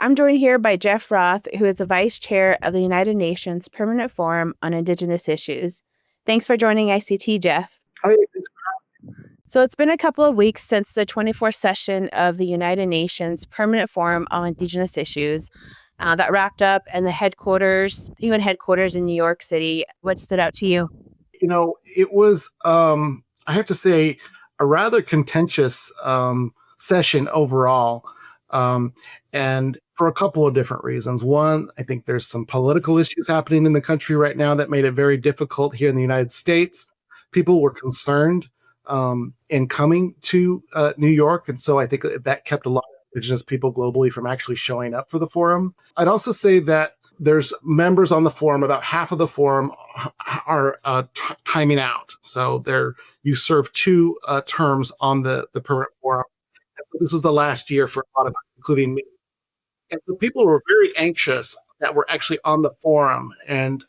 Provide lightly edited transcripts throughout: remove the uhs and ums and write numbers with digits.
I'm joined here by Geoff Roth, who is the Vice Chair of the United Nations Permanent Forum on Indigenous Issues. Thanks for joining ICT, Geoff. Hi. So it's been a couple of weeks since the 24th session of the United Nations Permanent Forum on Indigenous Issues that wrapped up, and the UN headquarters in New York City. What stood out to you? It was, I have to say, a rather contentious session overall, and for a couple of different reasons. One, I think there's some political issues happening in the country right now that made it very difficult here in the United States. People were concerned in coming to New York, and so I think that kept a lot of Indigenous people globally from actually showing up for the forum. I'd also say that there's members on the forum. About half of the forum are timing out. So you serve two terms on the permanent forum. And so this is the last year for a lot of us, including me. And so people were very anxious that were actually on the forum. And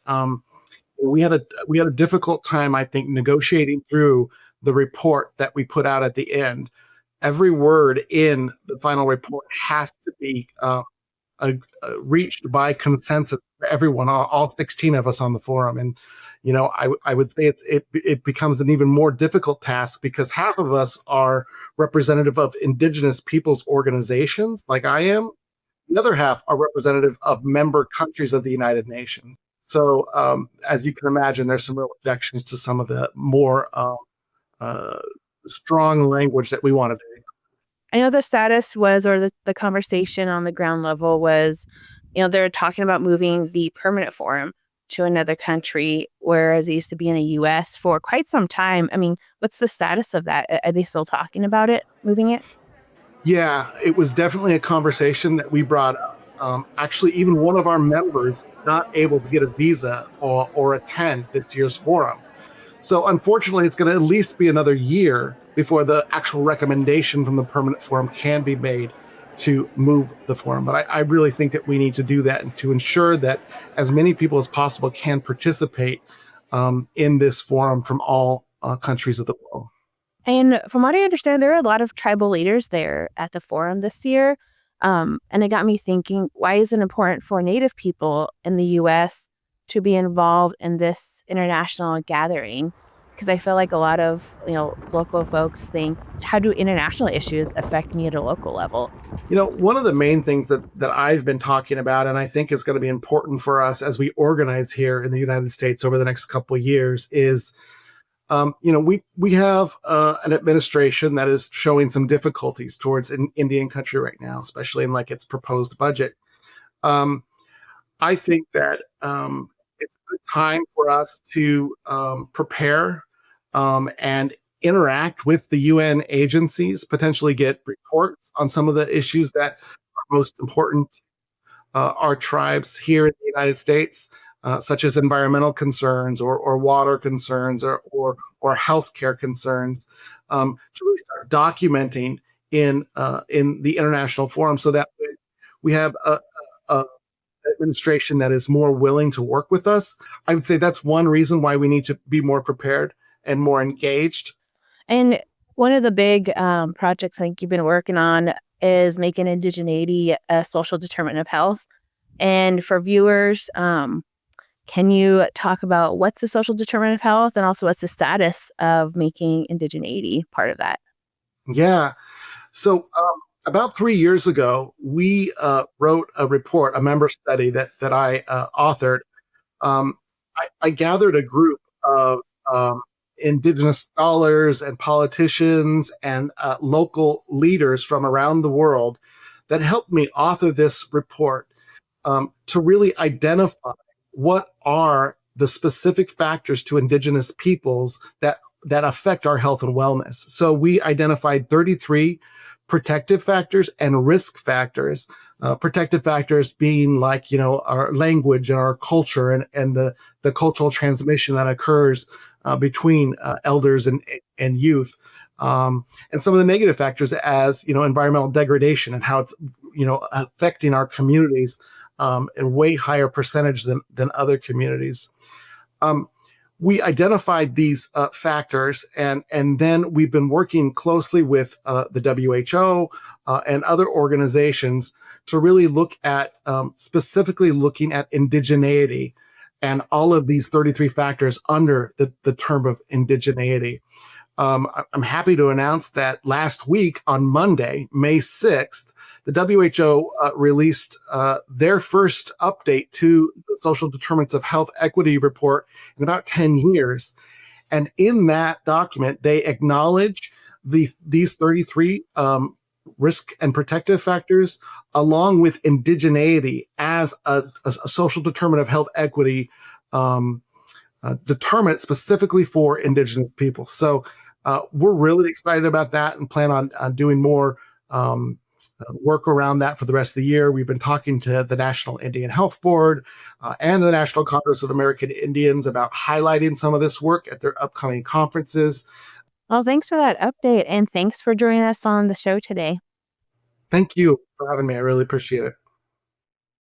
we had a difficult time, I think, negotiating through the report that we put out at the end. Every word in the final report has to be reached by consensus for everyone, all 16 of us on the forum. And, I would say it becomes an even more difficult task because half of us are representative of Indigenous peoples' organizations, like I am. The other half are representative of member countries of the United Nations. So as you can imagine, there's some real objections to some of the more strong language that we want to do. I know the status was, or the conversation on the ground level was, they're talking about moving the permanent forum to another country, whereas it used to be in the U.S. for quite some time. I mean, what's the status of that? Are they still talking about it, moving it? Yeah, it was definitely a conversation that we brought up. Actually, even one of our members not able to get a visa or attend this year's forum. So unfortunately, it's going to at least be another year before the actual recommendation from the permanent forum can be made to move the forum. But I really think that we need to do that and to ensure that as many people as possible can participate in this forum from all countries of the world. And from what I understand, there are a lot of tribal leaders there at the forum this year. And it got me thinking, why is it important for Native people in the U.S. to be involved in this international gathering? Because I feel like a lot of local folks think, how do international issues affect me at a local level? One of the main things that I've been talking about, and I think is going to be important for us as we organize here in the United States over the next couple of years, is we have an administration that is showing some difficulties towards Indian country right now, especially in its proposed budget. I think that it's a good time for us to prepare and interact with the UN agencies, potentially get reports on some of the issues that are most important our tribes here in the United States, such as environmental concerns or water concerns or healthcare concerns, to really start documenting in the international forum, so that we have a administration that is more willing to work with us. I would say that's one reason why we need to be more prepared and more engaged. And one of the big projects I think you've been working on is making indigeneity a social determinant of health. And for viewers, can you talk about what's the social determinant of health, and also what's the status of making indigeneity part of that? Yeah. So about 3 years ago, we wrote a report, a member study that I authored. I gathered a group of Indigenous scholars and politicians and local leaders from around the world that helped me author this report to really identify what are the specific factors to Indigenous peoples that affect our health and wellness. So we identified 33 protective factors and risk factors. Protective factors being our language and our culture and the cultural transmission that occurs between elders and youth. And some of the negative factors as, environmental degradation and how it's, affecting our communities in way higher percentage than other communities. we identified these factors, and then we've been working closely with the WHO and other organizations to really look at specifically looking at indigeneity and all of these 33 factors under the term of indigeneity. I'm happy to announce that last week on Monday, May 6th, the WHO released their first update to the Social Determinants of Health Equity report in about 10 years. And in that document, they acknowledge these 33 risk and protective factors, along with indigeneity as a social determinant of health equity determinant specifically for Indigenous people. So we're really excited about that and plan on doing more work around that for the rest of the year. We've been talking to the National Indian Health Board and the National Congress of American Indians about highlighting some of this work at their upcoming conferences. Well, thanks for that update, and thanks for joining us on the show today. Thank you for having me. I really appreciate it.